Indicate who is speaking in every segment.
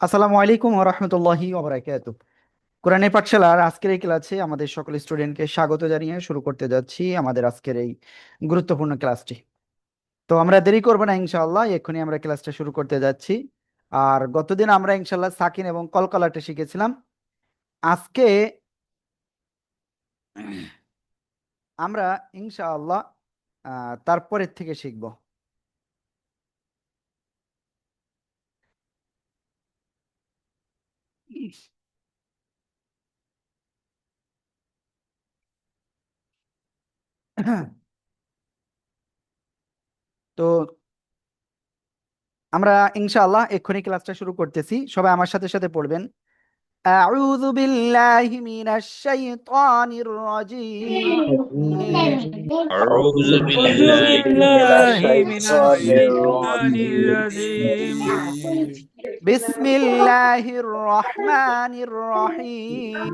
Speaker 1: আসসালামু আলাইকুম ওয়া রাহমাতুল্লাহি ওয়া বারাকাতুহু। কোরআনের পাঠশালার আজকের এই ক্লাসে আমাদের সকল স্টুডেন্টকে স্বাগত জানিয়ে শুরু করতে যাচ্ছি আমাদের আজকের এই গুরুত্বপূর্ণ ক্লাসটি। তো আমরা দেরি করব না, ইনশাআল্লাহ এক্ষুনি আমরা ক্লাসটা শুরু করতে যাচ্ছি। আর গতদিন আমরা ইনশাআল্লাহ সাকিন এবং কলকলাটা শিখেছিলাম। আজকে আমরা ইনশাআল্লাহ তারপরের থেকে শিখব। তো আমরা ইনশাআল্লাহ এক্ষুনি ক্লাসটা শুরু করতেছি, সবাই আমার সাথে সাথে পড়বেন। أعوذ بالله من الشيطان الرجيم.
Speaker 2: أعوذ
Speaker 3: أعوذ
Speaker 2: بالله من
Speaker 3: بالله من
Speaker 2: الشيطان
Speaker 3: الشيطان الرجيم.
Speaker 2: الرجيم
Speaker 1: بسم الله الرحمن الرحيم.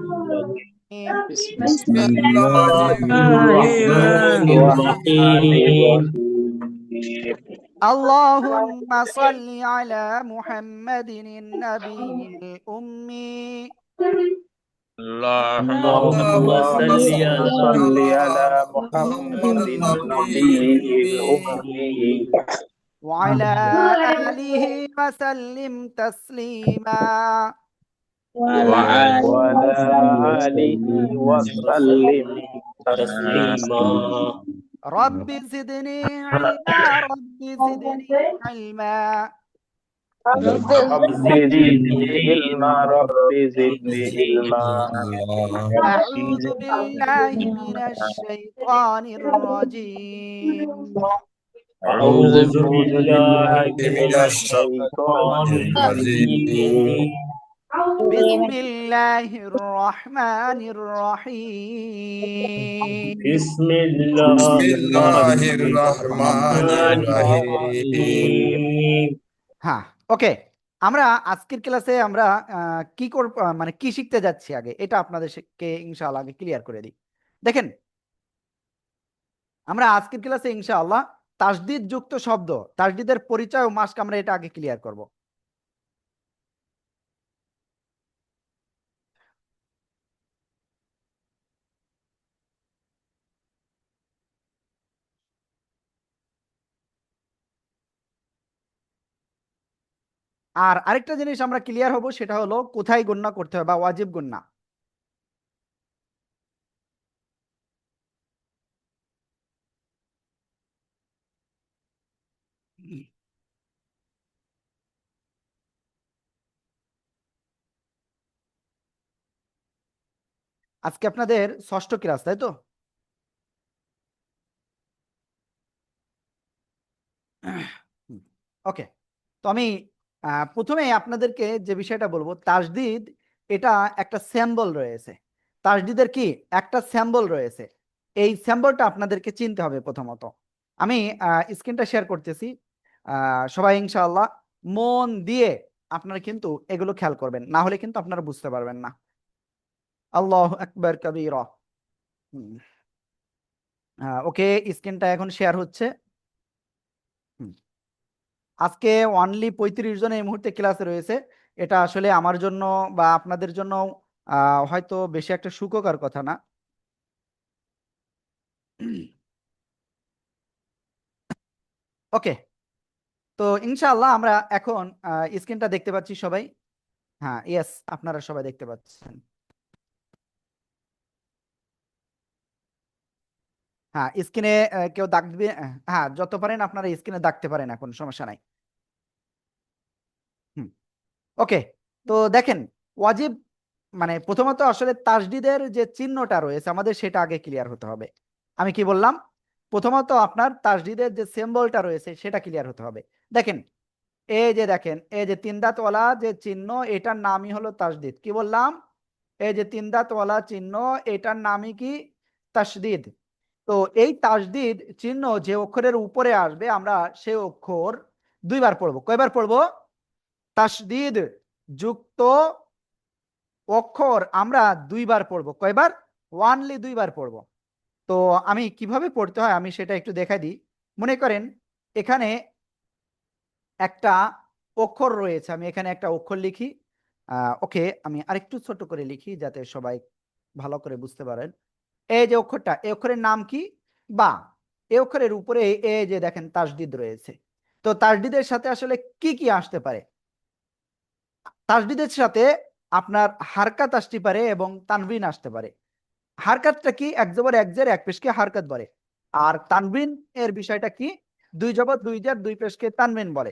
Speaker 2: بسم
Speaker 3: بسم
Speaker 2: الله
Speaker 3: الله
Speaker 2: الرحمن
Speaker 3: الرحمن
Speaker 2: الرحيم
Speaker 3: الرحيم.
Speaker 1: اللهم صل على محمد النبي الأمي.
Speaker 2: اللهم
Speaker 3: اللهم
Speaker 2: صل
Speaker 3: صل
Speaker 2: على
Speaker 3: على محمد
Speaker 2: النبي
Speaker 3: النبي
Speaker 2: الأمي
Speaker 3: الأمي
Speaker 1: وعلى آله وسلم تسليما.
Speaker 2: وعلى
Speaker 3: وعلى آله وسلم
Speaker 2: تسليما.
Speaker 3: تسليما.
Speaker 1: رب زدني علما، رب زدني علما.
Speaker 3: رب زدني علما، رب زدني علما.
Speaker 1: أعوذ بالله من الشيطان الرجيم.
Speaker 2: أعوذ
Speaker 3: أعوذ
Speaker 2: بالله
Speaker 3: بالله
Speaker 2: من
Speaker 3: من
Speaker 2: الشيطان
Speaker 3: الشيطان الرجيم.
Speaker 2: الرجيم
Speaker 1: بسم الله الرحمن الرحيم.
Speaker 2: بسم
Speaker 3: بسم
Speaker 2: الله
Speaker 3: الله الرحمن
Speaker 2: الرحمن
Speaker 3: الرحيم.
Speaker 2: الرحيم
Speaker 1: হ্যাঁ, ওকে। আমরা আজকের ক্লাসে আমরা কি করব, মানে কি শিখতে যাচ্ছি আগে এটা আপনাদেরকে ইনশাআল্লাহ আগে ক্লিয়ার করে দিই। দেখেন, আমরা আজকের ক্লাসে ইনশাআল্লাহ তাসদিদ যুক্ত শব্দ, তাসদিদের পরিচয় ও মাস্ক আমরা এটা আগে ক্লিয়ার করব। আর আরেকটা জিনিস আমরা ক্লিয়ার হব, সেটা হলো কোথায় গণনা করতে হবে বা ওয়াজিব গণনা। আজকে আপনাদের ষষ্ঠ ক্লাস, তাই তো? ওকে। তো আমি প্রথমে আপনাদেরকে যে বিষয়টা বলবো, তাসদিদ এটা একটা স্যাম্বল রয়েছে। তাসদিদের কি একটা স্যাম্বল রয়েছে, এই স্যাম্বলটা আপনাদেরকে চিনতে হবে প্রথমত। আমি স্ক্রিনটা শেয়ার করতেছি, সবাই ইনশাআল্লাহ মন দিয়ে আপনারা কিন্তু এগুলো খেয়াল করবেন, না হলে কিন্তু আপনারা বুঝতে পারবেন না। আল্লাহু আকবার কাবীরা। ওকে, স্ক্রিনটা এখন শেয়ার হচ্ছে। হুম। আজকে অনলি ৩৫ জন এই মুহূর্তে ক্লাসে রয়েছে। এটা আসলে আমার জন্য বা আপনাদের জন্য হয়তো বেশি একটা সুখকর কথা না। ওকে, তো ইনশাআল্লাহ আমরা এখন স্ক্রিনটা দেখতে পাচ্ছি সবাই। হ্যাঁ, ইয়েস, আপনারা সবাই দেখতে পাচ্ছেন। হ্যাঁ, স্ক্রিনে কেউ দাগ দিবে। হ্যাঁ, যত পারেন আপনারা স্ক্রিনে দাগতে পারেন, এখন সমস্যা নাই। হুম। ওকে, তো দেখেন, ওয়াজিব মানে প্রথমত আসলে তাসদিদের যে চিহ্নটা রয়েছে আমাদের সেটা আগে ক্লিয়ার হতে হবে। আমি কি বললাম? প্রথমত আপনার তাসদিদের যে সিম্বলটা রয়েছে সেটা ক্লিয়ার হতে হবে। দেখেন, এই যে দেখেন, এই যে তিন দাঁতওয়ালা যে চিহ্ন, এটার নামই হলো তাসদিদ। কি বললাম? এই যে তিন দাঁতওয়ালা চিহ্ন, এটার নামই কি? তাসদিদ। তো এই তাসদিদ চিহ্ন যে অক্ষরের উপরে আসবে আমরা সেই অক্ষর দুইবার পড়বো। কয়বার পড়বো? তাসদিদ যুক্ত অক্ষর আমরা দুইবার পড়বো। কয়বার? ওয়ানলি দুইবার পড়বো। তো আমি কিভাবে পড়তে হয় আমি সেটা একটু দেখাই দিই। মনে করেন এখানে একটা অক্ষর রয়েছে, আমি এখানে একটা অক্ষর লিখি। ওকে, আমি আরেকটু ছোট করে লিখি যাতে সবাই ভালো করে বুঝতে পারেন। এই যে অক্ষরটা, এই অক্ষরের নাম কি? বা। এই অক্ষরের উপরে এই যে দেখেন তাসদিদ রয়েছে। তো তাসদিদের সাথে আসলে কি কি আসতে পারে? তাসদিদের সাথে আপনার হারকাত আসতে পারে এবং তানবিন আসতে পারে। হারকাতটা কি? এক জবর এক জের এক পেশকে হারকাত বলে। আর তানবিন এর বিষয়টা কি? দুই জবর দুই জের দুই পেশকে তানবিন বলে।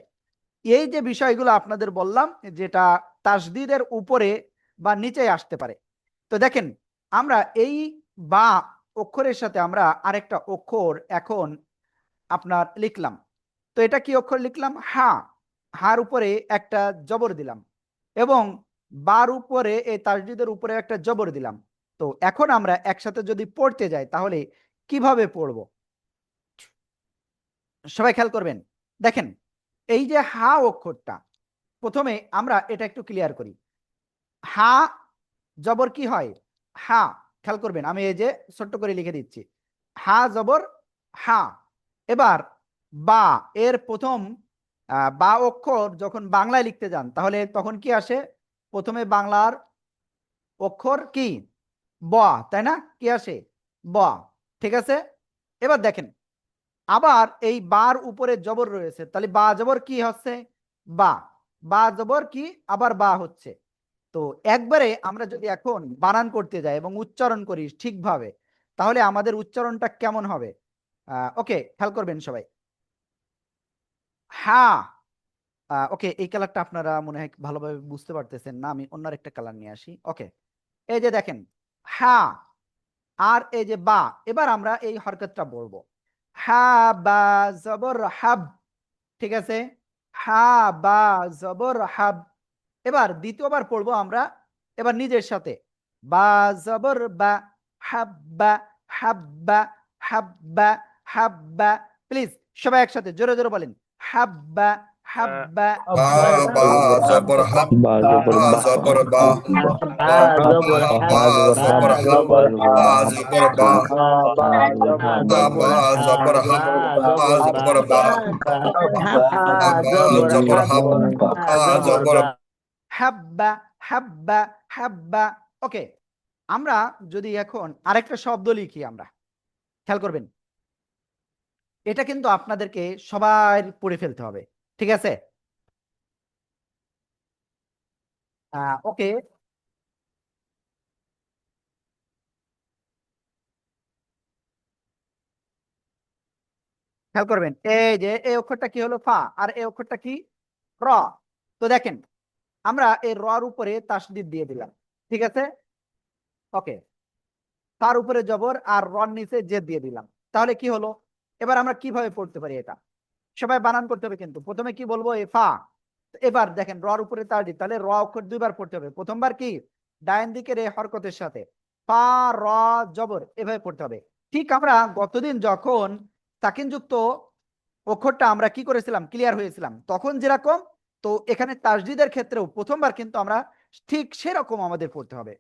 Speaker 1: এই যে বিষয়গুলো আপনাদের বললাম, যেটা তাসদিদের উপরে বা নিচে আসতে পারে। তো দেখেন, আমরা এই বা অক্ষরের সাথে আমরা আরেকটা অক্ষর এখন আপনার লিখলাম। তো এটা কি অক্ষর লিখলাম? হা। হার উপরে একটা জবর দিলাম এবং বার উপরে এই তাসদিদের উপরে একটা জবর দিলাম। তো এখন আমরা একসাথে যদি পড়তে যাই তাহলে কিভাবে পড়ব? সবাই খেয়াল করবেন। দেখেন, এই যে হা অক্ষরটা, প্রথমে আমরা এটা একটু ক্লিয়ার করি। হা জবর কি হয়? হা। খেয়াল করবেন, আমি এই যে ছোট্ট করে লিখে দিচ্ছি, হা জবর হা। এবার বা এর প্রথম বা অক্ষর যখন বাংলায় লিখতে যান তাহলে তখন কি আসে? প্রথমে বাংলার অক্ষর কি? ব, তাই না? কি আসে? ব। ঠিক আছে। এবার দেখেন, আবার এই বার উপরে জবর রয়েছে, তাহলে বা জবর কি হচ্ছে? বা। বা জবর কি? আবার বা হচ্ছে। তো একবারে আমরা যদি এখন বানান করতে যাই এবং উচ্চারণ করি ঠিকভাবে, তাহলে আমাদের উচ্চারণটা কেমন হবে? ওকে, খেয়াল করবেন সবাই। হ্যাঁ, ওকে, এই কালারটা আপনারা মনে হয় ভালোভাবে বুঝতে পারতেছেন না, আমি অন্য একটা কালার নিয়ে আসি। ওকে, এই যে দেখেন, হ্যাঁ আর এই যে বা। এবার আমরা এই হরকতটা বলবো, হ্যাঁ বা জবর হাব। ঠিক আছে, হ্যাঁ বা জবর হাব। এবার দ্বিতীয়বার পড়বো আমরা, এবার নিজের সাথে, বা জবর বা, হাব্বা হাব্বা হাব্বা হাব্বা। প্লিজ সবাই একসাথে জোরে জোরে বলেন, হাব্বা হাব্বা
Speaker 3: বা
Speaker 1: হাব্বা।
Speaker 3: বা জবর হাব,
Speaker 2: বা জবর
Speaker 3: বা
Speaker 2: বা,
Speaker 3: জবর বা,
Speaker 2: হা জবর
Speaker 3: বা জবর হাব, বা জবর বা,
Speaker 2: বা জবর
Speaker 3: বা বা জবর হাব, বা জবর বা, বা জবর হাব, বা জবর
Speaker 1: হাব্বা হাব্বা হাব্বা। ওকে, আমরা যদি এখন আরেকটা শব্দ লিখি, আমরা খেয়াল করবেন, এটা কিন্তু আপনাদেরকে সবার পড়ে ফেলতে হবে। ঠিক আছে। ওকে, খেয়াল করবেন, এই যে এই অক্ষরটা কি হলো? ফা। আর এই অক্ষরটা কি? র। তো দেখেন, আমরা এই রর উপরে তাসদিদ দিয়ে দিলাম। ঠিক আছে। ওকে, তার উপরে জবর আর রর নিচে জেদ দিয়ে দিলাম। তাহলে কি হলো? এবার আমরা কিভাবে পড়তে পারি এটা? সবাই বানান করতে হবে কিন্তু। প্রথমে কি বলবো? এ ফা। এবার দেখেন, রর উপরে তাসদিদ, তাহলে র অক্ষর দুইবার পড়তে হবে। প্রথমবার কি? ডাইন দিকের এই হরকতের সাথে ফা র জবর, এভাবে পড়তে হবে। ঠিক আমরা গতদিন যখন সাকিনযুক্ত অক্ষরটা আমরা কি করেছিলাম, ক্লিয়ার হয়েছিলাম, তখন যেরকম, তো এখানে তাসদিদের ক্ষেত্রেও প্রথমবার কিন্তু আমরা ঠিক সেরকম আমাদের পড়তে হবে।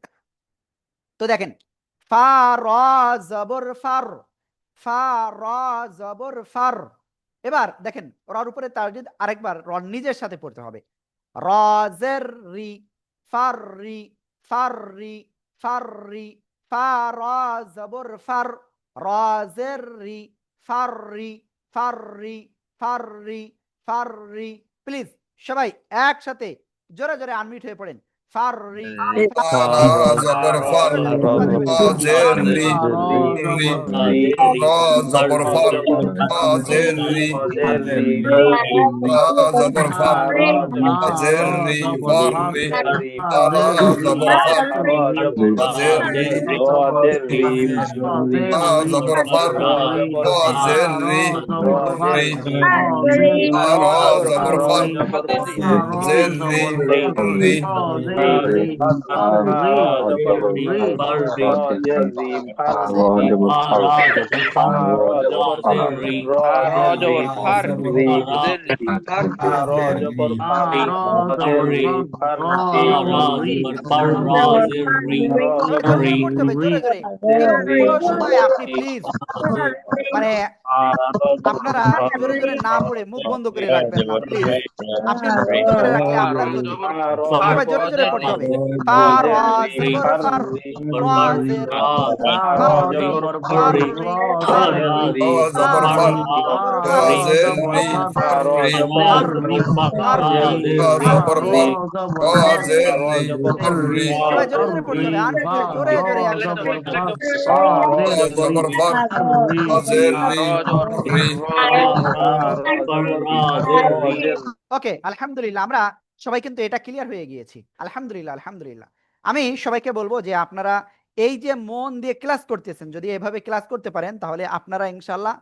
Speaker 1: তো দেখেন, ফা র জবর ফার, ফা র জবর ফার। এবার দেখেন, রর উপরে তাসদিদ, আরেকবার র নিজের সাথে পড়তে হবে। র জের রি, ফার রি, ফার রি, ফার রি, ফা র জবর ফার, র জের রি, ফার রি, ফার রি, ফার রি, ফার রি। প্লিজ সবাই একসাথে জোরে জোরে আনমিউট হয়ে পড়েন। ফার রি, ফার
Speaker 3: রা জবর ফার, ফা জের রি, রি, রা জবর ফার, ফা জের রি, রা জবর ফার, ফা জের রি, ফার রি, রা জবর ফার, ফা জের রি, রা জবর ফার, ফা জের রি, রি, রা জবর ফার, ফা জের রি, রি,
Speaker 1: আরো জোরে জোরে পড়তে হবে, জোরে জোরে। এই অক্ষরগুলো সময় আপনি প্লিজ মানে আপনারা জোরে জোরে না পড়ে মুখ বন্ধ করে রাখবেন না, প্লিজ। আপনি মুখ বন্ধ করে রাখলে আপনার ক্ষতি। সবাই জোরে জোরে পড়তে হবে। ফা র জবর ফার, র জের ফাররি, ফাররি, ফাররি,
Speaker 3: র জবর ফার,
Speaker 1: জবর
Speaker 3: র
Speaker 1: ফা,
Speaker 3: জের রি
Speaker 1: ফাররি,
Speaker 3: ফাররি,
Speaker 1: ফাররি, ফাররি,
Speaker 3: জবর ফা,
Speaker 1: ফাররি,
Speaker 3: র জের রি ফাররি,
Speaker 1: সবাই জোরে জোরে পড়তে হবে, আনমিউটেড, জোরে জোরে একসাথে।
Speaker 3: জবর ফার, র জের রি রি।
Speaker 1: ওকে, আলহামদুলিল্লাহ, আমরা সবাই কিন্তু এটা ক্লিয়ার হয়ে গিয়েছি। আলহামদুলিল্লাহ, আলহামদুলিল্লাহ। আমি সবাইকে বলবো যে আপনারা এই যে মন দিয়ে ক্লাস করতেছেন, যদি এভাবে ক্লাস করতে পারেন তাহলে আপনারা ইনশাল্লাহ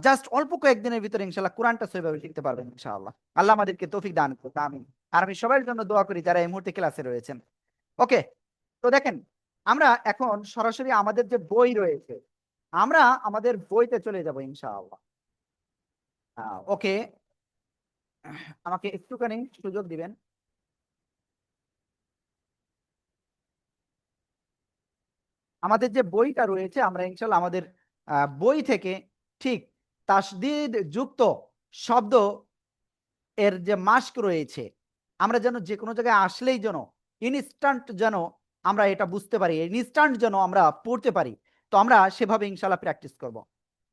Speaker 1: জাস্ট অল্প কয়েকদিনের ভিতরে ইনশাল্লাহ কোরআনটা সেভাবে শিখতে পারবেন ইনশাআল্লাহ। আল্লাহ আমাদেরকে তৌফিক দান করুন, আমিন। আর আমি সবার জন্য দোয়া করি যারা এই মুহূর্তে ক্লাসে রয়েছেন। ওকে, তো দেখেন, আমরা এখন সরাসরি আমাদের যে বই রয়েছে, আমরা আমাদের বইতে চলে যাব ইনশাআল্লাহ। ওকে, আমাকে একটুখানি সুযোগ দিবেন। আমাদের যে বইটা রয়েছে, আমরা ইনশাল্লাহ আমাদের বই থেকে ঠিক তাসদিদ যুক্ত শব্দ এর যে মাস্ক রয়েছে, আমরা যেন যে কোনো জায়গায় আসলেই যেন ইনস্ট্যান্ট যেন আমরা এটা বুঝতে পারি, ইনস্ট্যান্ট যেন আমরা পড়তে পারি। তো আমরা সেভাবে ইনশাল্লাহ প্র্যাকটিস করব।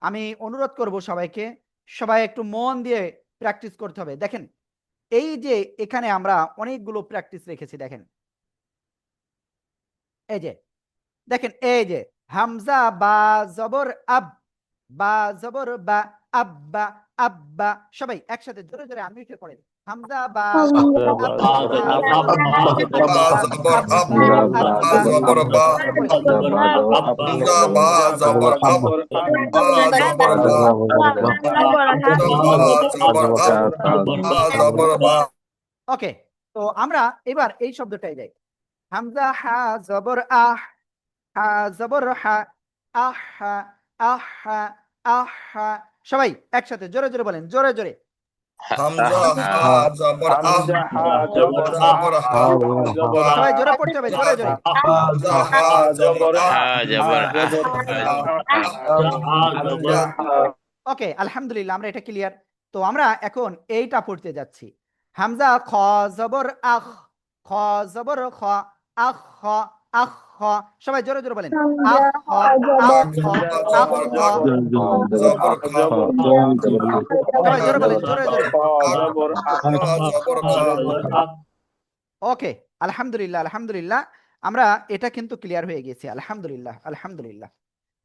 Speaker 1: আমি অনুরোধ করব সবাইকে, সবাই একটু মন দিয়ে প্র্যাকটিস করতে হবে। দেখেন, এই যে এখানে আমরা অনেকগুলো প্র্যাকটিস রেখেছি, দেখেন এই যে, দেখেন এই যে হামজা বা জবর আব, বা জবর বা, আব্বা, আব্বা। সবাই একসাথে জোরে জোরে আমি উঠে পড়েন। হামজা বা জবর আব, বা জবর বা,
Speaker 3: বা
Speaker 1: আব্বা,
Speaker 3: জবর আব,
Speaker 1: আব্বা,
Speaker 3: বা
Speaker 1: আব্বা।
Speaker 3: জবর বা,
Speaker 1: জোরে পড়েন।
Speaker 3: হামজা বা জবর আব, বা জবর বা, বা জবর আব, বা জবর বা।
Speaker 1: ওকে, তো আমরা এবার এই শব্দটাই যাই। হামজা হা জবর আহ, হা জবর হা, আহা, আহা, আহা। সবাই একসাথে জোরে জোরে বলেন, জোরে জোরে।
Speaker 3: হামজা হা জবর আহ, জবর হা, হা।
Speaker 1: সবাই জোরে পড়তে হবে, জোরে জোরে।
Speaker 3: হামজা হা জবর আহ,
Speaker 1: ওকে, আলহামদুলিল্লাহ, আমরা এটা ক্লিয়ার। তো আমরা এখন এইটা পড়তে যাচ্ছি। হামজা খ জবর আখ, খ জবর খ, আখ খ, আখ খ। সবাই জোরে জোরে বলেন, আখ খ, আখ খ, আখ
Speaker 3: জবর
Speaker 1: খ।
Speaker 3: আখ, জবর খা,
Speaker 1: সবাই জোরে বলেন, জোরে জোরে।
Speaker 3: জবর খা।
Speaker 1: ওকে, আলহামদুলিল্লাহ, আলহামদুলিল্লাহ, আমরা এটা কিন্তু ক্লিয়ার হয়ে গেছি। আলহামদুলিল্লাহ, আলহামদুলিল্লাহ।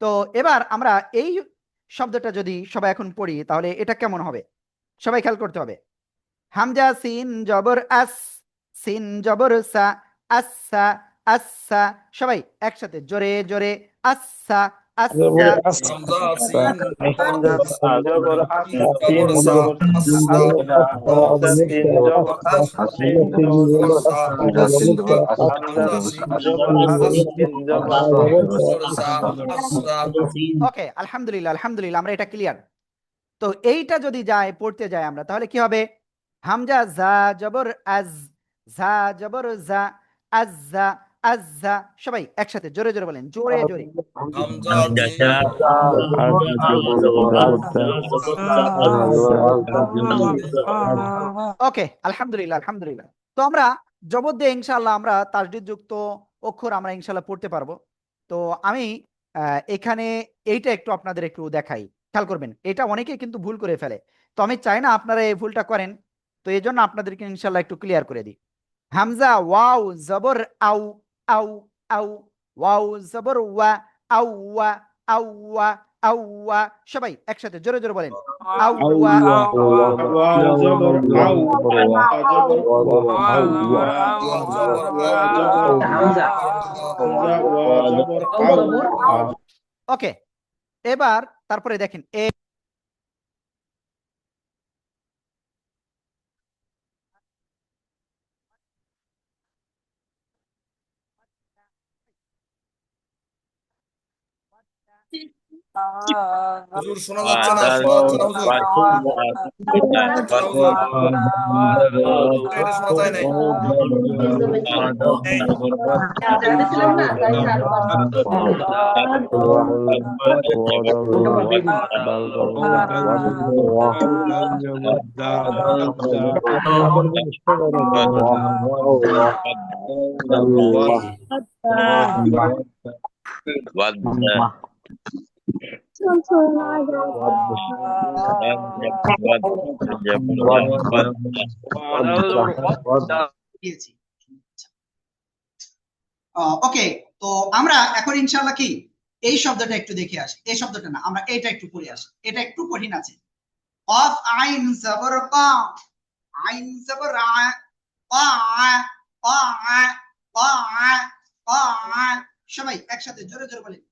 Speaker 1: তো এবার আমরা এই শব্দটা যদি সবাই এখন পড়ি তাহলে এটা কেমন হবে, সবাই খেয়াল করতে হবে। হামজা সিন জবর আস, সিন জবর সা, আচ্ছা, আচ্ছা। সবাই একসাথে জোরে জোরে, আচ্ছা, আচ্ছা।
Speaker 3: হামজা সিন জবর সা, আসা, জবর আস, জবর সা, আসা। হামজা সিন জবর সা, আসা।
Speaker 1: ওকে, আলহামদুলিল্লাহ, আলহামদুলিল্লাহ, আমরা এটা ক্লিয়ার। তো এইটা যদি যায় পড়তে যাই আমরা তাহলে কি হবে? হামজা জা জবর আজ, জা জবর জা, আজ্জা, আজ্জা। সবাই একসাথে জোরে জোরে বলেন, জোরে জোরে।
Speaker 3: হামজা জিম
Speaker 1: ওকে, আলহামদুলিল্লাহ, আলহামদুলিল্লাহ। তো আমরা জবর দিয়ে ইনশাআল্লাহ আমরা তাসদিদ যুক্ত অক্ষর আমরা ইনশাআল্লাহ পড়তে পারবো। তো আমি এখানে এইটা একটু আপনাদের একটু দেখাই, খেয়াল করবেন। এটা অনেকেই কিন্তু ভুল করে ফেলে, তো আমি চাই না আপনারা এই ভুলটা করেন। তো এই জন্য আপনাদেরকে ইনশাআল্লাহ একটু ক্লিয়ার করে দিই। হামজা ওয়াও জবর আউ, আউ, আউ। ওয়াও জবর ওয়া, আউ ওয়া, আউ ওয়া, আউ ওয়া। সবাই একসাথে জোরে জোরে বলেন, আউ ওয়া।
Speaker 3: জবর আউ,
Speaker 2: হামজা
Speaker 1: ওকে, এবার তারপরে দেখেন
Speaker 3: হুজুর শোনা যাচ্ছে না, শোনা যাচ্ছে না হুজুর। যাচ্ছে না হুজুর, এটা শোনা যায় নাই।
Speaker 4: দিয়েছি। ওকে, তো আমরা এখন ইনশাআল্লাহ কি এই শব্দটা একটু দেখে আসি। এই শব্দটা না, আমরা এটা একটু পড়ে আসি, এটা একটু কঠিন আছে। কফ আইন জবর কা, আইন জবর আ, কা আ, কা আ, কা আ, কা আ। সবাই একসাথে জোরে জোরে বলেন।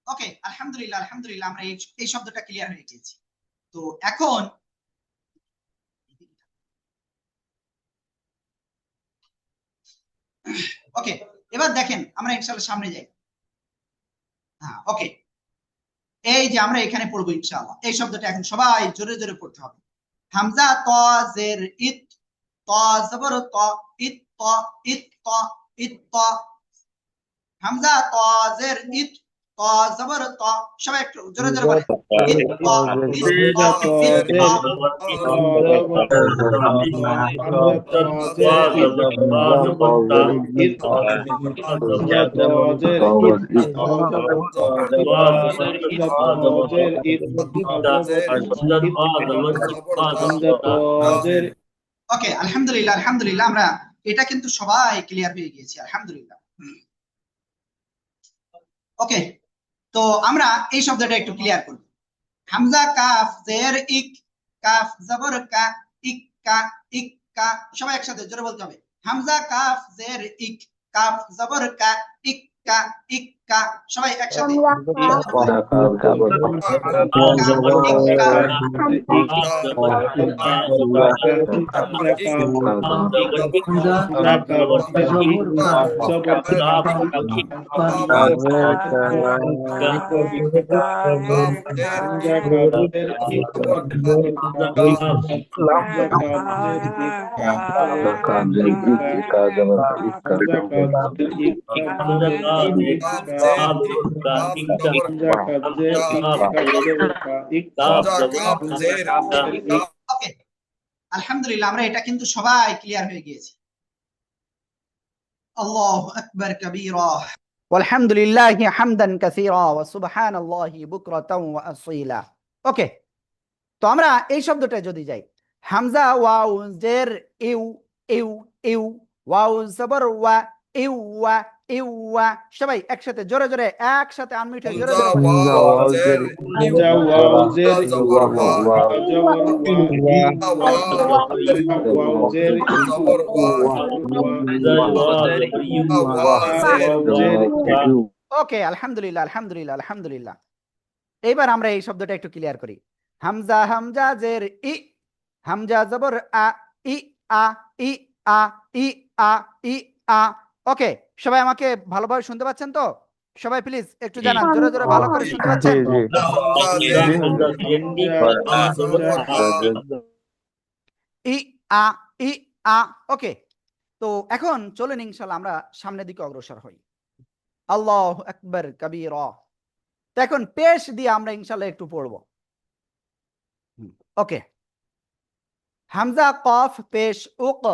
Speaker 4: ওকে, আলহামদুলিল্লাহ আলহামদুলিল্লাহ, আমরা এই শব্দটা ক্লিয়ার হয়ে গেছি। তো এখন ওকে, এবার দেখেন আমরা ইনশাআল্লাহ সামনে যাই। হ্যাঁ, ওকে, এই যে আমরা এখানে পড়বো ইনশাআল্লাহ, এই শব্দটা এখন সবাই জোরে জোরে পড়তে হবে। হামজা ত জের ইত, ত জবর ত, ইত ত, ইত ত, ইত ত। হামজা ত জের ইত, ত জবর ত। সবাই একটু জোরে জোরে বলেন। ইত ত, ইত ত, ইত ত। ওকে, আলহামদুলিল্লাহ আলহামদুলিল্লাহ, আমরা এটা কিন্তু সবাই ক্লিয়ার হয়ে গিয়েছি আলহামদুলিল্লাহ। ওকে, তো আমরা এই শব্দটা একটু ক্লিয়ার করব। হামজা কাফ জের ইক, কাফ জবর কা, ইক্কা, ইক্কা। সবাই একসাথে জোরে বলতে হবে। হামজা কাফ জের ইক, কাফ জবর কা, ইক্কা, ইক্কা। সবাই একসাথে। ওকে, আলহামদুলিল্লাহ, আমরা এটা কিন্তু সবাই ক্লিয়ার হয়ে গিয়েছি। আল্লাহু আকবার কাবীরা
Speaker 1: ওয়ালহামদুলিল্লাহি হামদান কাসীরা ওয়া সুবহানাল্লাহি বুকরাতাও ওয়া আসীলা। ওকে, তো আমরা এই শব্দটা যদি যাই, হামজা ওয়াও জের ইউ, ইউ, ইউ, ওয়াও জবর ওয়া, ইউ ওয়া, ইউ ওয়া। সবাই একসাথে জোরে জোরে একসাথে আনমিউট হয়ে জোরে জোরে বলেন। ওকে, আলহামদুলিল্লাহ আলহামদুলিল্লাহ আলহামদুলিল্লাহ। এইবার আমরা এই শব্দটা একটু ক্লিয়ার করি। হামজা হামজা জের ই, হামজা জবর আ, ই আ, ই আ, ই আ, ই আ। ওকে, সবাই আমাকে ভালোভাবে শুনতে পাচ্ছেন তো? সবাই প্লিজ একটু জানান জোরে জোরে ভালো করে শুনতে পাচ্ছেন? ই আ, ই আ। ওকে, তো এখন চলেন ইনশাআল্লাহ আমরা সামনের দিকে অগ্রসর হই। আল্লাহু আকবার কাবীরা। তো এখন পেশ দিয়ে আমরা ইনশাআল্লাহ একটু পড়ব। ওকে, হামজা কফ পেশ উক,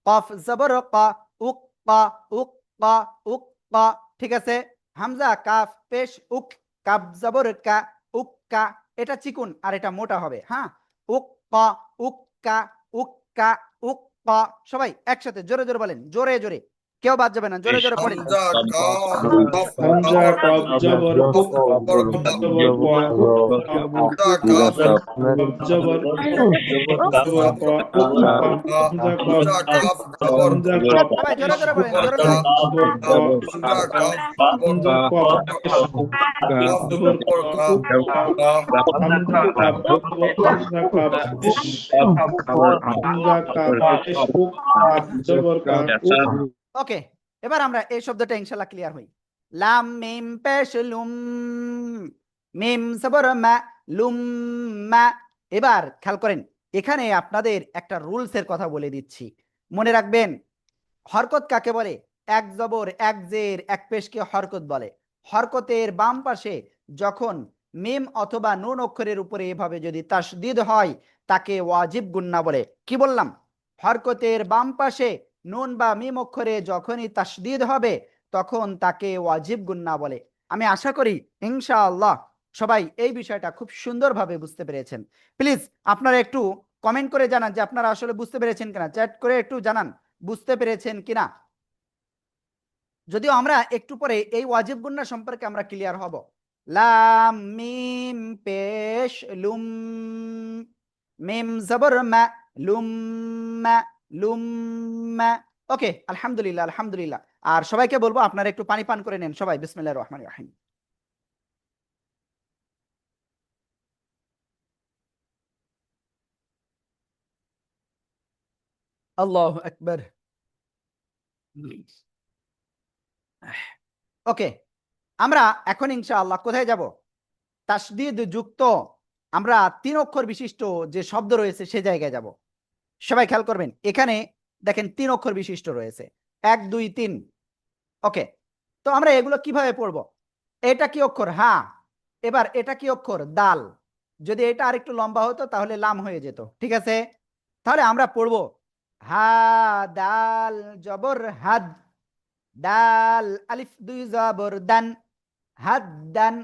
Speaker 1: কফ জবর কা, উক কা, উক কা, উক কা। ঠিক আছে। হামজা কাফ পেশ উক, কাফ জবর কা, উক কা। এটা চিকুন আর এটা মোটা হবে। হ্যাঁ, উক কা, উক কা, উক কা, উক কা। সবাই একসাথে জোরে জোরে বলেন, জোরে জোরে। কেউ বাদ যাবে না, জোরে জোরে পড়েন।
Speaker 3: হামজা কাফ কাফ
Speaker 2: হামজা কফ জবর কুক
Speaker 3: জবর
Speaker 2: জবর ক
Speaker 3: হামজা কাফ
Speaker 2: জবর জবর ক হামজা কফ
Speaker 3: হামজা কাফ জবর
Speaker 2: হামজা কফ
Speaker 1: সবাই জোরে জোরে বলেন, জোরে
Speaker 3: কা
Speaker 1: জোরে।
Speaker 2: জবর ক
Speaker 3: হামজা কাফ
Speaker 2: হামজা কফ
Speaker 3: কাফ
Speaker 2: জবর
Speaker 3: জবর কা কা
Speaker 2: Hamza calf Hamza calf Hamza calf cook জবর কা
Speaker 1: ওকে, এবার আমরা এই শব্দটা ইনশাআল্লাহ ক্লিয়ার হই। লাম মিম পেশ লুম, মিম জবর মা, লুম মা। এবার খেয়াল করেন, এখানে আপনাদের একটা রুলস এর কথা বলে দিচ্ছি, মনে রাখবেন। হরকত কাকে বলে? এক জবর এক জের এক পেশকে হরকত বলে। হরকতের বাম পাশে যখন মিম অথবা নুন অক্ষরের উপরে এভাবে যদি তাসদিদ হয় তাকে ওয়াজিব গুন্না বলে। কি বললাম? হরকতের বাম পাশে নুন বা মিম অক্ষরে যখনই তাসদিদ হবে তখন তাকে ওয়াজিব গুন্না বলে। আমি আশা করি ইনশাআল্লাহ সবাই এই বিষয়টা খুব সুন্দরভাবে বুঝতে পেরেছেন। প্লিজ আপনারা একটু কমেন্ট করে জানান যে আপনারা আসলে বুঝতে পেরেছেন কিনা, চ্যাট করে একটু জানান বুঝতে পেরেছেন কিনা। যদিও আমরা একটু পরে এই ওয়াজিব গুন্না সম্পর্কে আমরা ক্লিয়ার হব। লাম মিম পেশ লুম, মিম জবর মা, লুম মা, লুম মা। ওকে, আলহামদুলিল্লাহ আলহামদুলিল্লাহ। আর সবাইকে বলবো আপনারা একটু পানি পান করে নেন সবাই। বিসমিল্লাহির রহমানির রহিম। আল্লাহু আকবার। ওকে, আমরা এখন ইনশাআল্লাহ কোথায় যাব? তাসদিদ যুক্ত আমরা 3 অক্ষর বিশিষ্ট যে শব্দ রয়েছে সে জায়গায় যাব। সবাই খেয়াল করবেন, এখানে দেখেন 3 অক্ষর বিশিষ্ট রয়েছে, 1 2 3। ওকে, তো আমরা এগুলো কিভাবে পড়ব? এটা কি অক্ষর? হ্যাঁ। এবার এটা কি অক্ষর? দাল। যদি এটা আরেকটু লম্বা হতো তাহলে লাম হয়ে যেত, ঠিক আছে? তাহলে আমরা পড়ব হা দাল জবর হাদ, দাল আলিফ 2 জবর দান, হাদ্দান,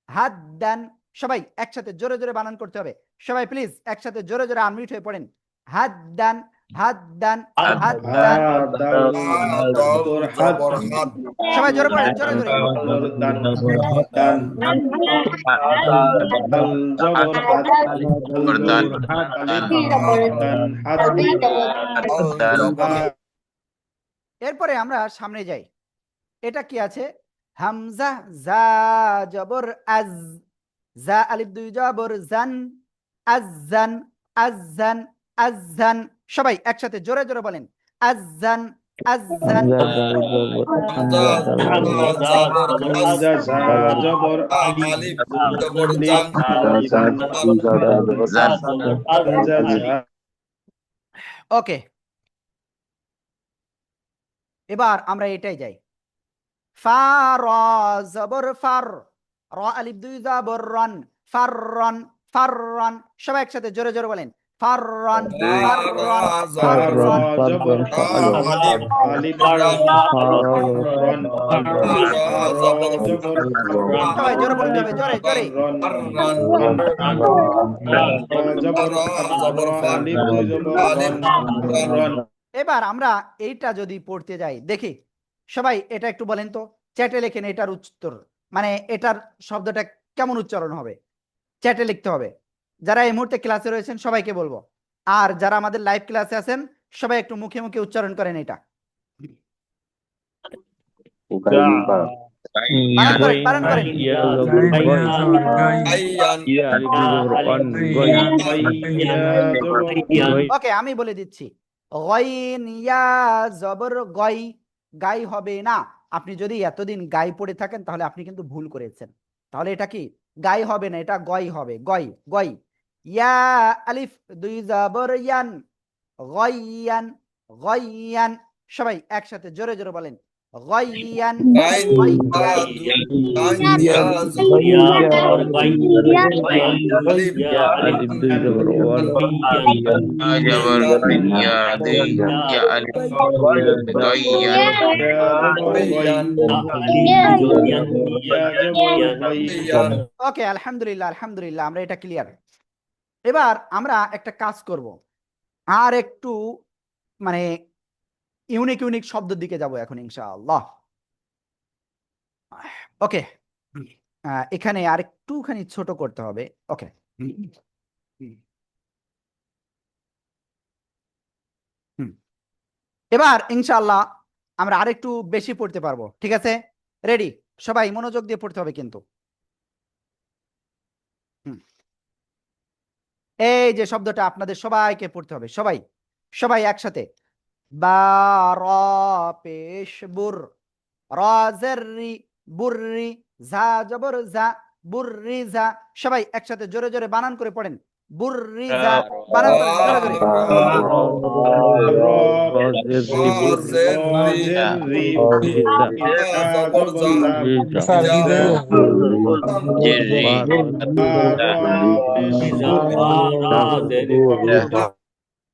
Speaker 1: হাদ্দান। সবাই একসাথে জোরে জোরে বানান করতে হবে। সবাই প্লিজ একসাথে জোরে জোরে আনমিউট হয়ে পড়েন। হাদ্দান, হাদ্দান, হাদ্দান।
Speaker 2: দাল
Speaker 3: দাল
Speaker 2: জবর হাদ
Speaker 3: জবর হাদ
Speaker 1: সবাই জোরে পড়েন, জোরে জোরে।
Speaker 2: জবর দান দান দাল জবর হাদ দাল দান হাদ
Speaker 3: দাল জবর
Speaker 1: এরপরে আমরা সামনে যাই। এটা কি আছে? হামজা জা জবর আজ, জা আলিফ 2 জবর জান, আজান, আজান, আজান। সবাই একসাথে জোরে জোরে বলেন আজান, আজান।
Speaker 3: হামজা জবর হাজ
Speaker 2: হামজা জা জবর
Speaker 3: আলিফ জবর জান
Speaker 2: হামজা জা
Speaker 1: ওকে, এবার আমরা এটাই যাই। ফা র জবর ফার, র আলিফ 2 জবর রন, ফাররন, ফাররন। সবাই একসাথে জোরে জোরে বলেন ফাররন, ফাররন, ফাররন।
Speaker 2: জবর
Speaker 3: আলিফ
Speaker 2: আলিফ
Speaker 3: রান
Speaker 2: রন
Speaker 3: জবর
Speaker 2: জবর
Speaker 1: সবাই জোরে বলতে হবে, জোরে জোরে।
Speaker 2: রন
Speaker 3: রান
Speaker 2: জবর
Speaker 3: জবর ফার
Speaker 2: আলিফ জবর
Speaker 3: আলিফ
Speaker 2: রন
Speaker 1: এবার আমরা এইটা যদি পড়তে যাই, দেখি সবাই এটা একটু বলেন তো, চ্যাটে লেখেন এটার উত্তর, মানে এটার শব্দটা কেমন উচ্চারণ হবে চ্যাটে লিখতে হবে। যারা এই মুহূর্তে ক্লাসে রয়েছেন সবাইকে বলবো, আর যারা আমাদের লাইভ ক্লাসে আছেন সবাই একটু মুখে মুখে উচ্চারণ করেন এটা। পালন করেন, পালন করেন। ওকে, আমি বলে দিচ্ছি। গইন ইয়া জবর গই, গাই হবে না। আপনি যদি এতদিন গাই পড়ে থাকেন তাহলে আপনি কিন্তু ভুল করেছেন। তাহলে এটা কি? গাই হবে না, এটা গই হবে, গই, গই। ইয়া আলিফ 2 জবর ইয়ান, গইয়ান, গইয়ান। সবাই একসাথে জোরে জোরে বলেন গইয়ান,
Speaker 3: আইন
Speaker 1: গইয়ান। ওকে, আলহামদুলিল্লাহ আলহামদুলিল্লাহ, আমরা এটা ক্লিয়ার। এবার আমরা একটা কাজ করব, আর একটু মানে ইউনিক ইউনিক শব্দের দিকে যাব এখন ইনশাআল্লাহ। ওকে, এখানে আরেকটুখানি ছোট করতে হবে। ওকে, এবার ইনশাআল্লাহ আমরা আরেকটু বেশি পড়তে পারবো। ঠিক আছে, রেডি? সবাই মনোযোগ দিয়ে পড়তে হবে কিন্তু। এই যে শব্দটা আপনাদের সবাইকে পড়তে হবে, সবাই সবাই একসাথে। বা র পেশ বুর, র জেররি বুররি, ঝা জবর ঝা বুররি ঝা। সবাই একসাথে জোরে জোরে বানান করে পড়েন, বুররি ঝা। বানান করেন জোরে জোরে।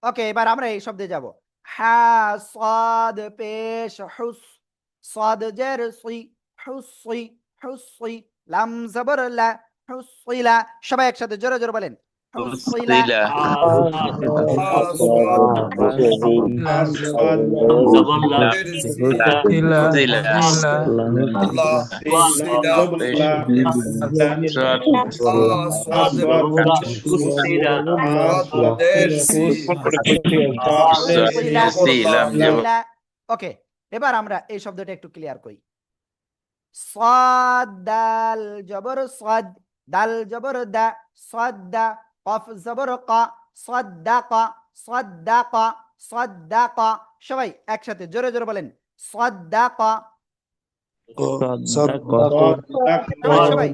Speaker 1: ওকে, এবার আমরা এই শব্দে যাব। হা সাদ পেশ হুস, সাদ জের সুই, হুসুই হুসুই, লাম জবর লা, হুসুইলা। সবাই একসাথে জোরে জোরে বলেন, হুসুইলা। ওকে, এবার আমরা এই শব্দটা একটু ক্লিয়ার করি। সাদ দাল জবর সাদ, দাল জবর দা, সাদ্দা। কফ জবর কা, সাদ্দাকা, সাদ্দাকা, সাদ্দাকা। সবাই একসাথে জোরে জোরে বলেন, সাদ্দাকা। সবাই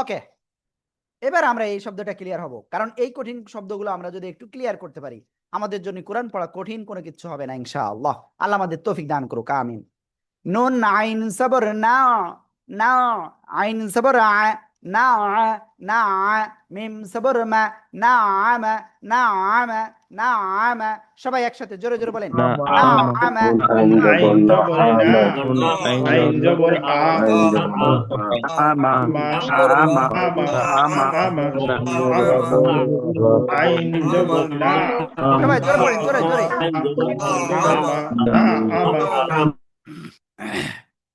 Speaker 1: ওকে, এবার আমরা এই শব্দটা ক্লিয়ার হব, কারণ এই কঠিন শব্দগুলো আমরা যদি একটু ক্লিয়ার করতে পারি, আমাদের জন্য কোরআন পড়া কঠিন কোনো কিছু হবে না ইনশাআল্লাহ। আল্লাহ আমাদের তৌফিক দান করুক, আমিন। নুন আইন সবর না, না আইন সবর আ, না না মিম সবর মা, না আমা, না আমা, না আমা। সবাই একসাথে জোরে জোরে বলেন, না আমা।
Speaker 2: আইন জবর না, আইন জবর আ, আইন জবর না,
Speaker 1: সবাই জোরে পড়েন, জোরে জোরে।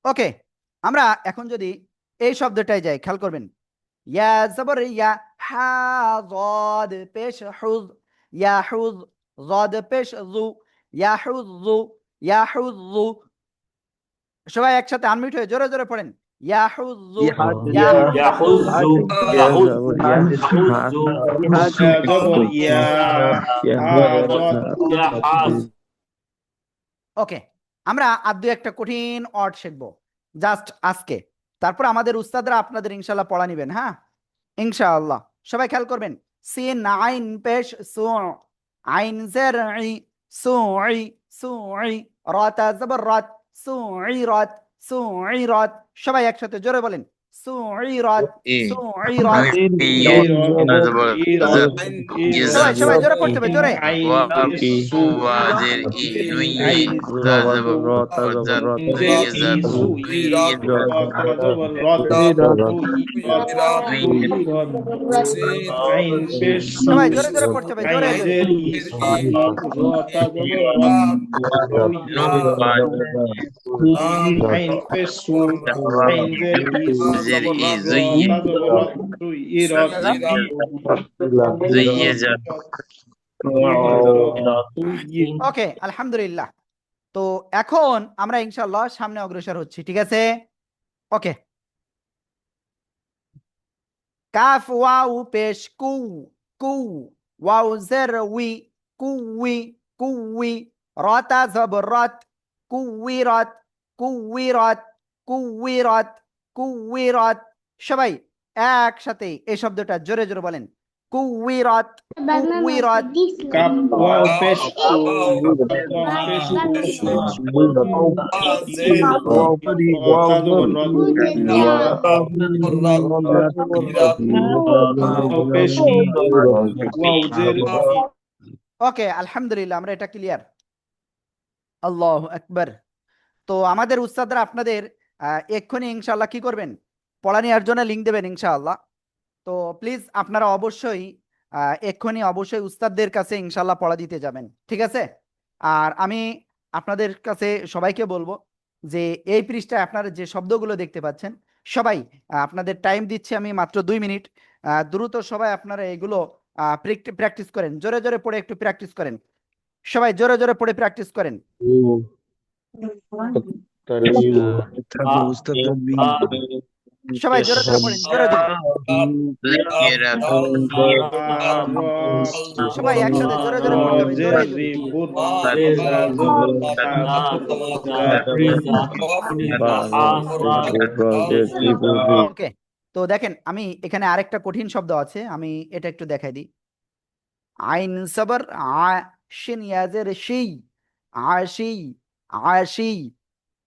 Speaker 1: ওকে, আমরা এখন যদি এই শব্দটায় যাই, খেয়াল করবেন। ইয়া জবর ইয়া, হা যদ পেশ হুজ, ইয়াহুজ। যদ পেশ যু, ইয়াহুযু, ইয়াহুযু। সবাই একসাথে আনমিউট হয়ে জোরে জোরে পড়েন, ইয়াহুযু, ইয়াহুযু। ওকে, আমরা আর দু একটা কঠিন ওয়ার্ড শিখবো জাস্ট আজকে, তারপর আমাদের উস্তাদরা আপনাদের ইনশাআল্লাহ পড়া নিবেন। হ্যাঁ, ইনশাআল্লাহ। সবাই খেয়াল করবেন। সিন আইন পেশ সু, আইন জের ই, সুই সুই, রাতা জবর রাত, সুইরাত, সুইরাত। সবাই একসাথে জোরে বলেন, সুইরাত, সুইরাত। সবাই সবাই জোরে পড়তে হবে, জোরে। সবাই জোরে জোরে পড়তে হবে, জোরে জোরে। ওকে, আলহামদুলিল্লাহ। তো এখন আমরা ইনশাআল্লাহ সামনে অগ্রসর হচ্ছি, ঠিক আছে? ওকে, কাফ ওয়াও পেশ কু, কু ওয়াও জের উই, কুই কুই, রাতা জবর রাত, কুইরাত, কুইরাত, কুইরাত, কুইরাত। সবাই একসাথে এই শব্দটা জোরে জোরে বলেন, কুইরাত, কুইরাত।
Speaker 2: কাপ ওয়াও পেশ
Speaker 1: ওকে, আলহামদুলিল্লাহ, আমরা এটা ক্লিয়ার। আল্লাহু আকবার। তো আমাদের উস্তাদরা আপনাদের এক্ষুনি ইনশাআল্লাহ কি করবেন, পড়া নেওয়ার জন্য লিঙ্ক দেবেন ইনশাআল্লাহ। তো প্লিজ আপনারা অবশ্যই এক্ষুনি অবশ্যই উস্তাদদের কাছে ইনশাল্লাহ পড়া দিতে যাবেন, ঠিক আছে? আর আমি আপনাদের কাছে সবাইকে বলবো যে এই পৃষ্ঠায় আপনারা যে শব্দগুলো দেখতে পাচ্ছেন সবাই আপনাদের টাইম দিচ্ছি আমি মাত্র 2 মিনিট। দ্রুত সবাই আপনারা এগুলো প্র্যাকটিস করেন, জোরে জোরে পড়ে একটু প্র্যাকটিস করেন, সবাই জোরে জোরে পড়ে প্র্যাকটিস করেন। সবাই জোরে জোরে পড়েন, জোরে জোরে সবাই একসাথে জোরে জোরে পড়তে হবে, জোরে জোরে। ওকে, তো দেখেন আমি এখানে আরেকটা কঠিন শব্দ আছে, আমি এটা একটু দেখাই দিই। আইন সবর আশিন ইয়াজের সেই আশি আশি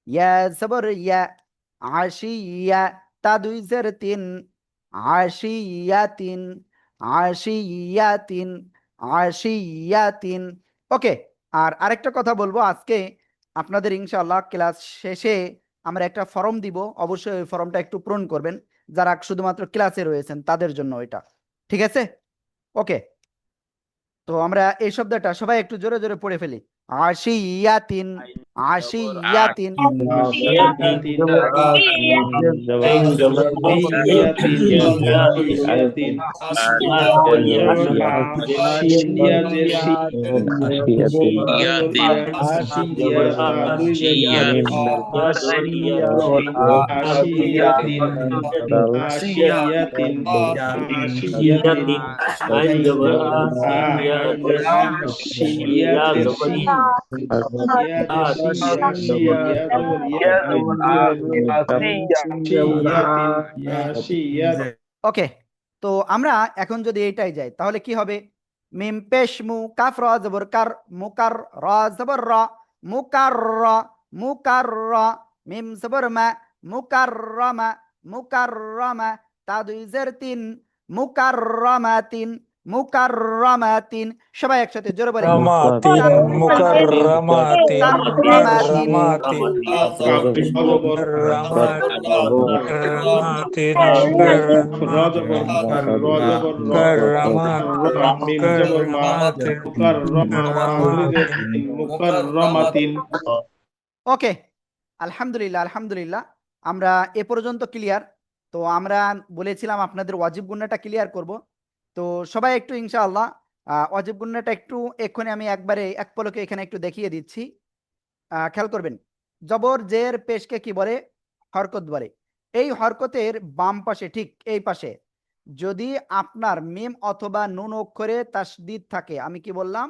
Speaker 1: ইয়া সবর ইয়া আশি ইয়া তা 2 জের 3 আশি ইয়া 3 আশি ইয়া 3 আশি ইয়া 3। ওকে, আর আরেকটা কথা বলবো, আজকে আপনাদের ইনশাআল্লাহ ক্লাস শেষে আমরা একটা ফর্ম দিব, অবশ্যই ওই ফর্মটা একটু পূরণ করবেন যারা শুধুমাত্র ক্লাসে রয়েছেন তাদের জন্য এটা, ঠিক আছে? ওকে, তো আমরা এই শব্দটা সবাই একটু জোরে জোরে পড়ে ফেলি। আশি ইয়া 3 আশি ইয়া 3। ওকে, তো আমরা এখন যদি এইটাই যাই তাহলে কি হবে? মিম পেশ মু কাফ র জবর কার মুকার র জবর র মুকার র মুকার র মিম জবর মা মুকাররমা মুকাররমা তা 2 জের 3 মুকাররমাতিন মুকাররমাতিন। সবাই একসাথে জোরে বলে
Speaker 5: রমাতিন মুকাররমাতিন
Speaker 1: মুকাররমাতিন।
Speaker 5: রমাতিন
Speaker 1: ওকে, আলহামদুলিল্লাহ আলহামদুলিল্লাহ, আমরা এ পর্যন্ত ক্লিয়ার। তো আমরা বলেছিলাম আপনাদের ওয়াজিব গুন্নাটা ক্লিয়ার করব, তো সবাই একটু ইনশাআল্লাহ ওয়াজিব গুন্নাটা একটু এক্ষুনি আমি একবারে এক পলকে এখানে একটু দেখিয়ে দিচ্ছি। খেয়াল করবেন, জবর জের পেশকে কি বলে? হরকত বলে। এই হরকতের বাম পাশে ঠিক এই পাশে যদি আপনার মিম অথবা নুন অক্ষরে তাসদিদ থাকে, আমি কি বললাম?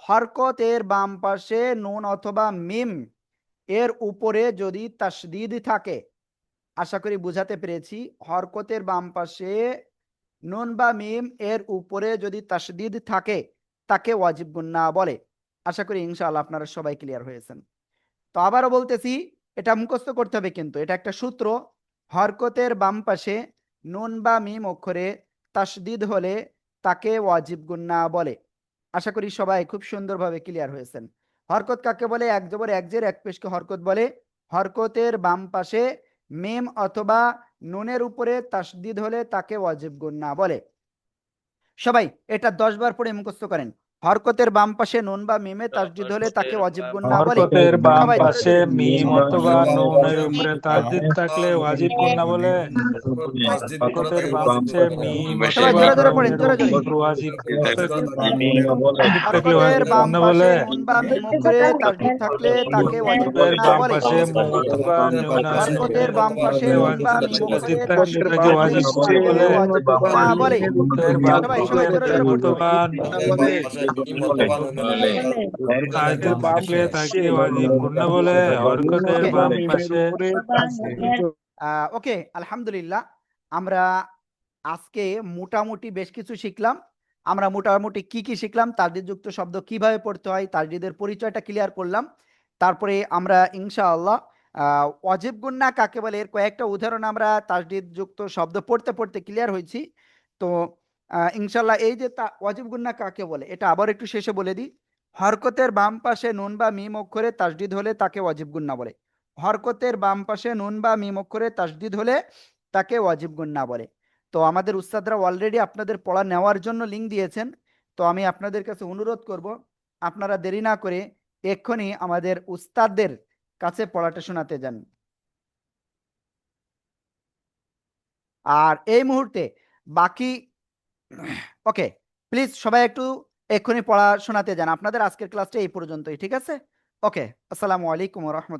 Speaker 1: হরকতের বাম পাশে নুন অথবা মিম এর উপরে যদি তাসদিদ থাকে, আশা করি বুঝাতে পেরেছি, হরকতের বাম পাশে নুন বা মিম এর উপরে যদি তাসদিদ থাকে তাকে ওয়াজিব গুন্না বলে। আশা করি ইনশাআল্লাহ আপনারা সবাই ক্লিয়ার হয়েছেন। তো আবারও বলতেছি, এটা মুখস্থ করতে হবে কিন্তু এটা একটা সূত্র। হরকতের বাম পাশে নুন বা মিম অক্ষরে তাসদিদ হলে তাকে ওয়াজিব গুন্না বলে। আশা করি সবাই খুব সুন্দরভাবে ক্লিয়ার হয়েছেন। হরকত কাকে বলে? এক জবর এক জের এক পেশকে হরকত বলে। হরকতের বাম পাশে মিম অথবা নুনের উপরে তাসদিদ হলে তাকে ওয়াজিব গুন্না বলে। সবাই এটা 10 বার পড়ে মুখস্থ করেন। হরকতের বাম পাশে নুন বা মিমে তাসদিদ হলে তাকে ওয়াজিব গুন্না বলে।
Speaker 5: হরকতের বাম
Speaker 1: সবাই জোরে
Speaker 5: পাশে
Speaker 1: জোরে।
Speaker 5: মিম অথবা নুনের উপরে তাসদিদ থাকলে ওয়াজিব গুন্না বলে। হরকতের বাম পাশে মিম
Speaker 1: সবাই
Speaker 5: অথবা
Speaker 1: জোরে জোরে পড়েন,
Speaker 5: নুনের
Speaker 1: জোরে জোরে।
Speaker 5: উপর ওয়াজিব থাকলে
Speaker 1: হরকতের
Speaker 5: ওয়াজিব
Speaker 1: বাম
Speaker 5: গুন্না
Speaker 1: পাশে
Speaker 5: বলে।
Speaker 1: নুন বা মিম অক্ষরে তাসদিদ থাকলে তাকে ওয়াজিব
Speaker 5: হরকতের
Speaker 1: গুন্না
Speaker 5: বাম
Speaker 1: বলে।
Speaker 5: পাশে মুম অথবা নুন আছে
Speaker 1: হরকতের বাম পাশে নুন বা মিম
Speaker 5: তাসদিদ
Speaker 1: অক্ষরে
Speaker 5: থাকলে
Speaker 1: তাসদিদ
Speaker 5: তাকে
Speaker 1: থাকলে
Speaker 5: ওয়াজিব গুন্না
Speaker 1: তাকে
Speaker 5: বলে।
Speaker 1: ওয়াজিব গুন্না বলে।
Speaker 5: হরকতের বাম
Speaker 1: সবাই
Speaker 5: পাশে
Speaker 1: সবাই জোরে জোরে
Speaker 5: মিম
Speaker 1: পড়তে হবে।
Speaker 5: অথবা তাসদিদ থাকলে তাকে ওয়াজিব গুন্না বলে। হরকতের
Speaker 1: ওকে
Speaker 5: বাম পাশে
Speaker 1: ওকে, আলহামদুলিল্লাহ, আমরা আজকে মোটামুটি বেশ কিছু শিখলাম। আমরা মোটামুটি কি কি শিখলাম, তাসদিদযুক্ত শব্দ কিভাবে পড়তে হয়, তাসদিদের পরিচয়টা ক্লিয়ার করলাম। তারপরে আমরা ইনশাআল্লাহ ওয়াজিব গুন্না কাকে বলে এর কয়েকটা উদাহরণ আমরা তাসদিদযুক্ত শব্দ পড়তে পড়তে ক্লিয়ার হয়েছি। তো ইনশাআল্লাহ এই যে ওয়াজিব গুন্না কাকে বলে এটা আবার একটু শেষে বলে দিই। হরকতের বাম পাশে নুন বা মিম অক্ষরে তাসদিদ হলে তাকে ওয়াজিব গুন্না বলে। হরকতের বাম পাশে নুন বা মিম অক্ষরে তাসদিদ হলে তাকে ওয়াজিব গুন্না বলে। তো তো আমাদের উস্তাদরা অলরেডি আপনাদের পড়া নেওয়ার জন্য লিঙ্ক দিয়েছেন। তো আমি আপনাদের কাছে অনুরোধ করব, আপনারা দেরি না করে এক্ষুনি আমাদের উস্তাদদের কাছে পড়াটা শোনাতে যান। আর এই মুহূর্তে বাকি ওকে, প্লিজ সবাই একটু এক্ষুনি পড়া শোনাতে যান। আপনাদের আজকের ক্লাসটা এই পর্যন্তই, ঠিক আছে? ওকে, আসসালামু আলাইকুম ওয়া রাহমাতুল্লাহ।